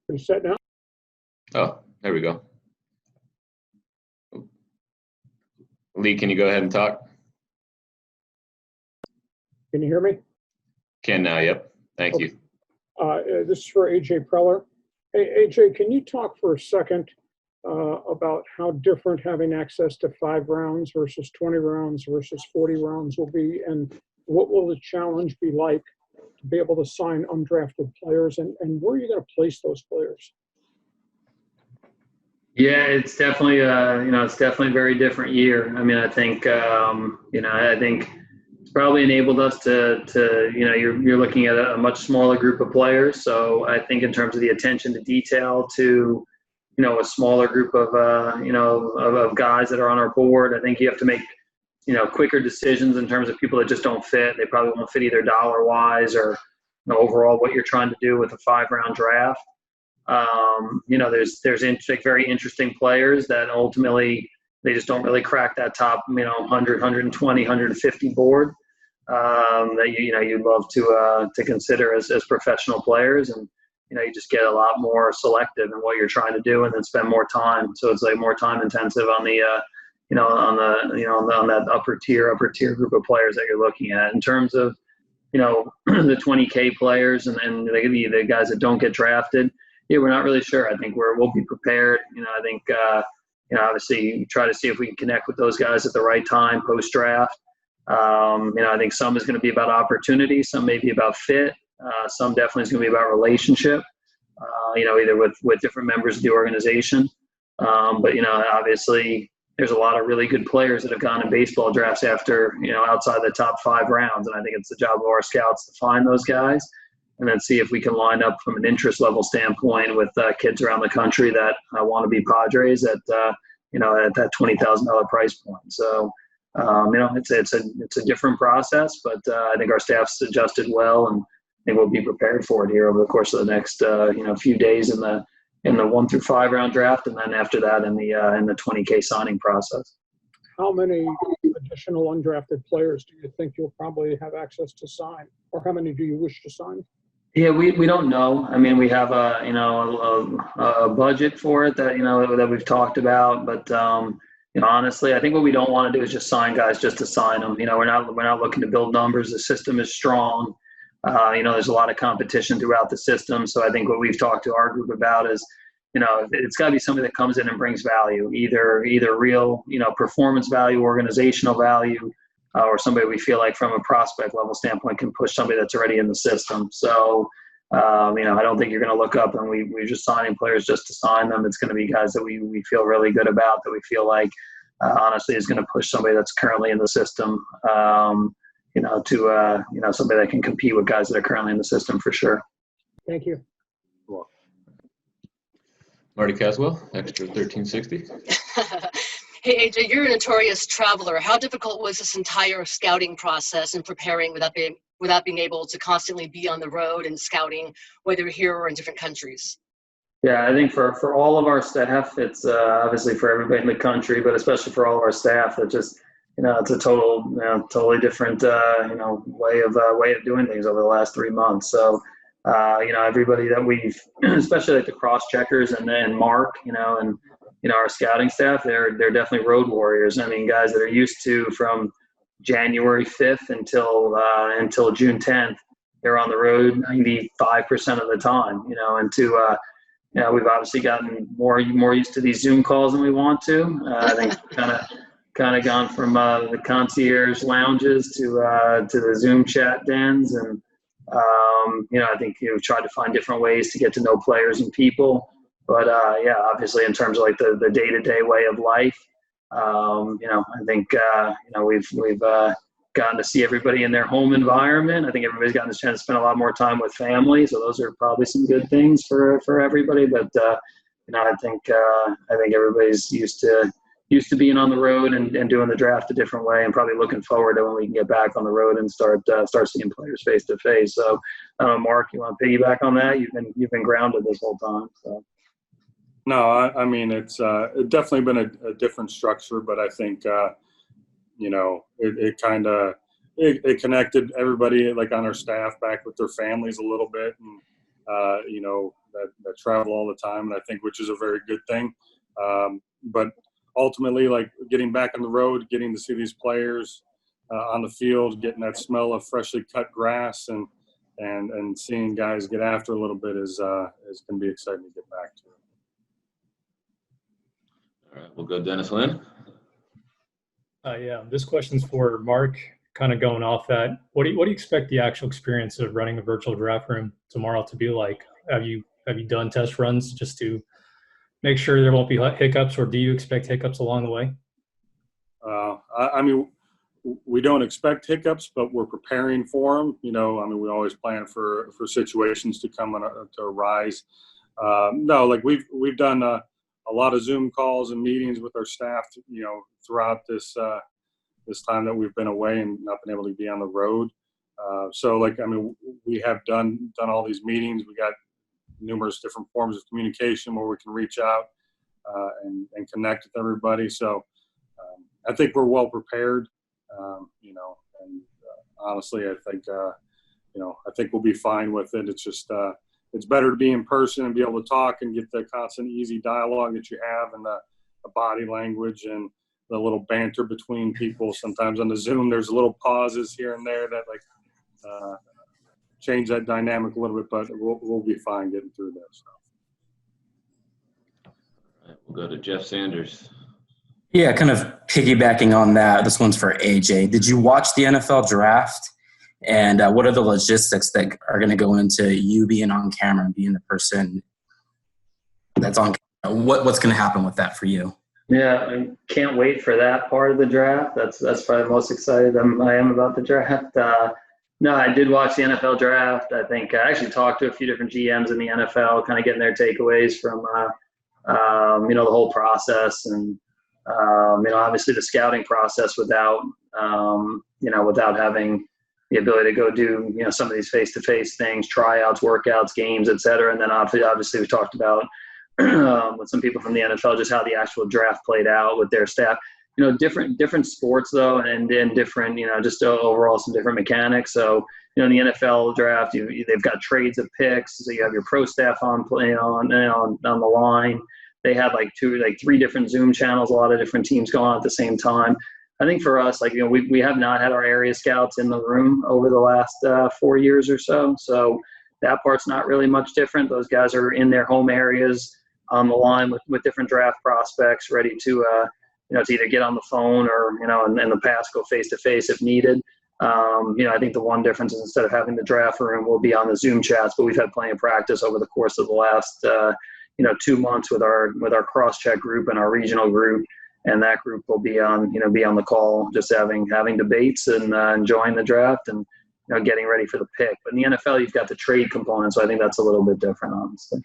Pretty set now? Oh, there we go. Lee, can you go ahead and talk? Can you hear me? Can now, yep. Thank you. This is for AJ Preller. Hey, AJ, can you talk for a second about how different having access to 5 rounds versus 20 rounds versus 40 rounds will be, and what will the challenge be like to be able to sign undrafted players, and where are you going to place those players? Yeah, it's definitely it's definitely a very different year. I mean, I think I think it's probably enabled us to you're looking at a much smaller group of players. So I think in terms of the attention to detail to a smaller group of of guys that are on our board, I think you have to make quicker decisions in terms of people that just don't fit. They probably won't fit either dollar wise or overall what you're trying to do with a 5-round draft. There's very interesting players that ultimately they just don't really crack that top 100, 120, 150 board that you'd love to consider as professional players, and you just get a lot more selective in what you're trying to do and then spend more time. So it's like more time intensive on the on that upper tier group of players that you're looking at. In terms of the 20K players and the guys that don't get drafted, yeah, we're not really sure. I think we'll be prepared. I think obviously try to see if we can connect with those guys at the right time post draft. I think some is going to be about opportunity, some may be about fit, some definitely is going to be about relationship. Either with different members of the organization. But obviously there's a lot of really good players that have gone in baseball drafts after outside the top 5 rounds, and I think it's the job of our scouts to find those guys and then see if we can line up from an interest level standpoint with kids around the country that want to be Padres at at that $20,000 price point. So it's a different process, but I think our staff's adjusted well, and I think we'll be prepared for it here over the course of the next few days in the 1 through 5 round draft, and then after that in the 20K signing process. How many additional undrafted players do you think you'll probably have access to sign, or how many do you wish to sign? Yeah, we don't know. I mean, we have a budget for it that we've talked about, but honestly, I think what we don't want to do is just sign guys just to sign them. We're not looking to build numbers. The system is strong. There's a lot of competition throughout the system. So I think what we've talked to our group about is, it's got to be somebody that comes in and brings value, either real, performance value, organizational value, or somebody we feel like from a prospect level standpoint can push somebody that's already in the system. So, I don't think you're going to look up and we're just signing players just to sign them. It's going to be guys that we feel really good about, that we feel like, honestly, is going to push somebody that's currently in the system, to somebody that can compete with guys that are currently in the system for sure. Thank you. Cool. Marty Caswell, extra 1360. Hey, AJ, you're a notorious traveler. How difficult was this entire scouting process and preparing without being able to constantly be on the road and scouting, whether here or in different countries? Yeah, I think for all of our staff, it's obviously for everybody in the country, but especially for all of our staff, that just it's a totally different way of doing things over the last 3 months. So everybody that we've, especially like the cross checkers and then Mark, and our scouting staff, they're definitely road warriors. I mean, guys that are used to from January 5th until June 10th, they're on the road 95% of the time. We've obviously gotten more used to these Zoom calls than we want to. I think kind of gone from the concierge lounges to the Zoom chat dens, and I think we've tried to find different ways to get to know players and people. But obviously in terms of like the day-to-day way of life, I think we've gotten to see everybody in their home environment. I think everybody's gotten a chance to spend a lot more time with family, so those are probably some good things for everybody. But I think everybody's used to being on the road and doing the draft a different way, and probably looking forward to when we can get back on the road and start seeing players face to face. So, Mark, you want to piggyback on that? You've been grounded this whole time. So. No, I mean, it's definitely been a different structure, but I think, it connected everybody like on our staff back with their families a little bit. And, that travel all the time, and I think which is a very good thing. But ultimately, like getting back on the road, getting to see these players on the field, getting that smell of freshly cut grass, and seeing guys get after a little bit is going to be exciting to get back to. All right, we'll go Dennis Lynn. Yeah, this question's for Mark. Kind of going off that, what do you expect the actual experience of running a virtual draft room tomorrow to be like? Have you done test runs just to make sure there won't be hiccups, or do you expect hiccups along the way? I mean, we don't expect hiccups, but we're preparing for them. You know, I mean, we always plan for situations to come to arise. No, like we've done a lot of Zoom calls and meetings with our staff, you know, throughout this time that we've been away and not been able to be on the road. So, like, I mean, we have done all these meetings. We got numerous different forms of communication where we can reach out and connect with everybody. So, I think we're well prepared. You know, and honestly, I think you know, I think we'll be fine with it. It's just it's better to be in person and be able to talk and get the constant, easy dialogue that you have, and the body language and the little banter between people. Sometimes on the Zoom, there's little pauses here and there that change that dynamic a little bit, but we'll be fine getting through this. All right, we'll go to Jeff Sanders. Yeah, kind of piggybacking on that, this one's for AJ. Did you watch the NFL draft? And what are the logistics that are going to go into you being on camera and being the person that's on camera? What's going to happen with that for you? Yeah, I can't wait for that part of the draft. That's probably the most excited I am about the draft. No, I did watch the NFL draft. I think I actually talked to a few different GMs in the NFL, kind of getting their takeaways from, you know, the whole process, and you know, obviously the scouting process without, you know, without having the ability to go do, you know, some of these face-to-face things, tryouts, workouts, games, et cetera. And then obviously we talked about with some people from the NFL, just how the actual draft played out with their staff. You know, different sports though, and different, you know, just overall some different mechanics. So, you know, in the NFL draft, they've got trades of picks. So you have your pro staff on the line. They had like three different Zoom channels, a lot of different teams going on at the same time. I think for us, like, you know, we have not had our area scouts in the room over the last 4 years or so. So that part's not really much different. Those guys are in their home areas on the line with different draft prospects, ready to, you know, to either get on the phone or, you know, in the past, go face-to-face if needed. You know, I think the one difference is instead of having the draft room, we'll be on the Zoom chats, but we've had plenty of practice over the course of the last, you know, 2 months with our cross-check group and our regional group. And that group will be on the call, just having debates and enjoying the draft and, you know, getting ready for the pick. But in the NFL, you've got the trade component, so I think that's a little bit different, honestly.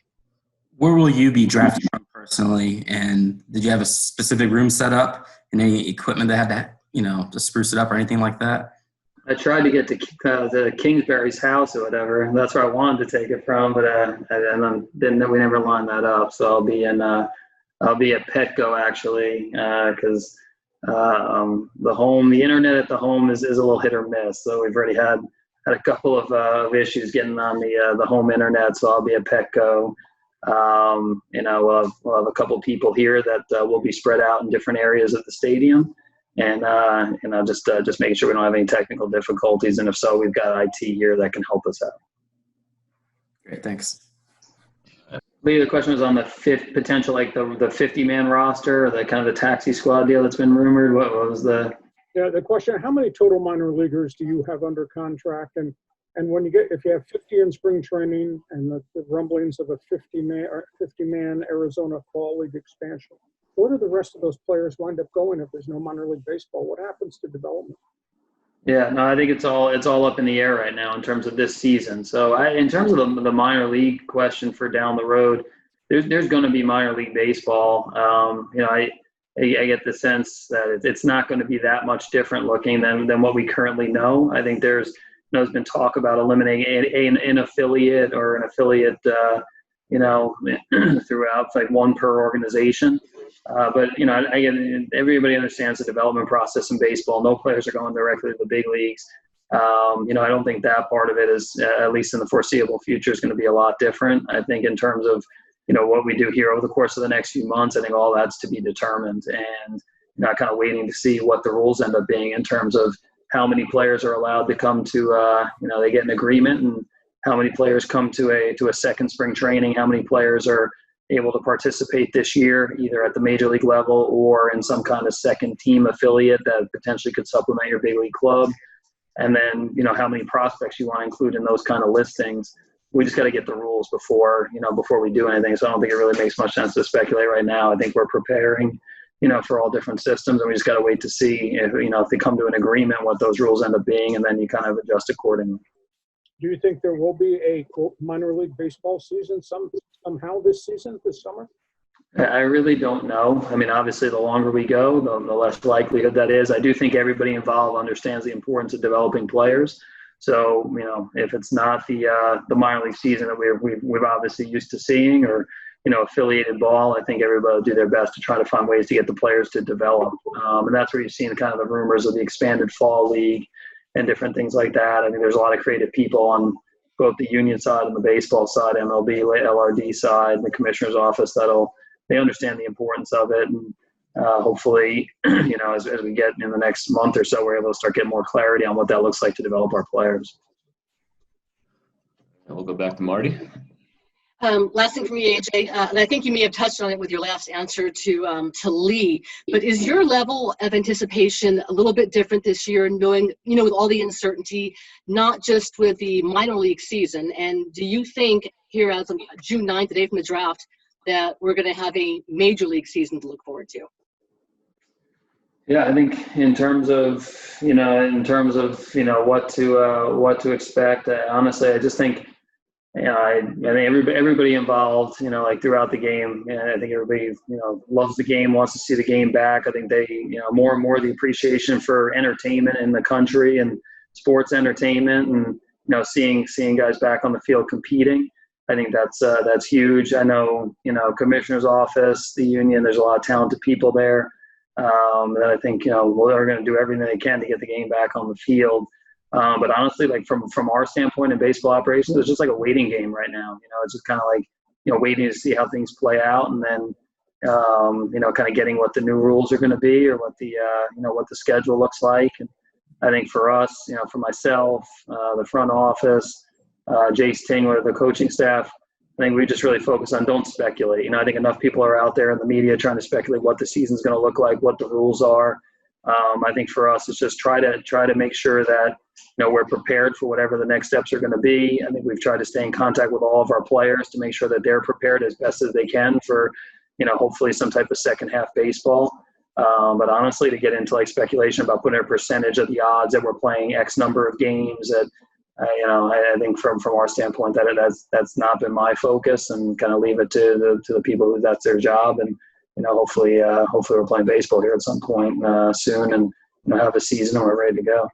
Where will you be drafting from personally? And did you have a specific room set up and any equipment that had to, you know, to spruce it up or anything like that? I tried to get to Kingsbury's house or whatever. That's where I wanted to take it from, but we never lined that up. So I'll be at Petco actually, because the internet at the home is a little hit or miss. So we've already had a couple of issues getting on the home internet. So I'll be at Petco. You know, we'll have a couple people here that will be spread out in different areas of the stadium, and you know, just making sure we don't have any technical difficulties. And if so, we've got IT here that can help us out. Great, thanks. Lee, the question was on the potential, like the 50-man roster, or the kind of the taxi squad deal that's been rumored. What was the? Yeah, the question: how many total minor leaguers do you have under contract? And when if you have 50 in spring training and the rumblings of a 50-man Arizona Fall League expansion, where do the rest of those players wind up going if there's no minor league baseball? What happens to development? Yeah, no, I think it's all up in the air right now in terms of this season. So in terms of the minor league question for down the road, there's going to be minor league baseball. You know, I get the sense that it's not going to be that much different looking than what we currently know. I think there's been talk about eliminating an affiliate or an affiliate, you know, throughout, like one per organization. But, you know, everybody understands the development process in baseball. No players are going directly to the big leagues. I don't think that part of it is, at least in the foreseeable future, is going to be a lot different. I think in terms of, what we do here over the course of the next few months, I think all that's to be determined, and kind of waiting to see what the rules end up being in terms of how many players are allowed to come to, they get an agreement, and how many players come to a second spring training, how many players are able to participate this year, either at the major league level or in some kind of second team affiliate that potentially could supplement your big league club. And then, how many prospects you want to include in those kind of listings. We just got to get the rules before we do anything. So I don't think it really makes much sense to speculate right now. I think we're preparing, for all different systems, and we just got to wait to see if they come to an agreement, what those rules end up being, and then you kind of adjust accordingly. Do you think there will be a quote minor league baseball season somehow this summer? I really don't know. I mean, obviously, the longer we go, the less likelihood that is. I do think everybody involved understands the importance of developing players. So, if it's not the minor league season that we're obviously used to seeing, or affiliated ball, I think everybody will do their best to try to find ways to get the players to develop. And that's where you've seen kind of the rumors of the expanded fall league and different things like that. I mean, there's a lot of creative people on both the union side and the baseball side, MLB, LRD side, the commissioner's office they understand the importance of it. And hopefully, as we get in the next month or so, we're able to start getting more clarity on what that looks like to develop our players. And we'll go back to Marty. Last thing for me, AJ, and I think you may have touched on it with your last answer to Lee, but is your level of anticipation a little bit different this year, knowing, with all the uncertainty, not just with the minor league season? And do you think here as of June 9th, the day from the draft, that we're going to have a major league season to look forward to? Yeah, I think in terms of what to expect, honestly, I just think, I think everybody involved, like throughout the game, and I think everybody, loves the game, wants to see the game back. I think they, more and more the appreciation for entertainment in the country and sports entertainment, and seeing guys back on the field competing. I think that's huge. I know, commissioner's office, the union, there's a lot of talented people there. That I think, they're going to do everything they can to get the game back on the field. But honestly, like from our standpoint in baseball operations, it's just like a waiting game right now. It's just kind of like, waiting to see how things play out, and then, kind of getting what the new rules are going to be, or what the, what the schedule looks like. And I think for us, for myself, the front office, Jace Tingler, the coaching staff, I think we just really focus on don't speculate. I think enough people are out there in the media trying to speculate what the season's going to look like, what the rules are. I think for us, it's just try to make sure that, we're prepared for whatever the next steps are going to be. I think we've tried to stay in contact with all of our players to make sure that they're prepared as best as they can for, hopefully some type of second half baseball. But honestly, to get into like speculation about putting a percentage of the odds that we're playing X number of games, that I think from our standpoint that's not been my focus, and kind of leave it to the people who that's their job. And hopefully we're playing baseball here at some point soon, and have a season and we're ready to go.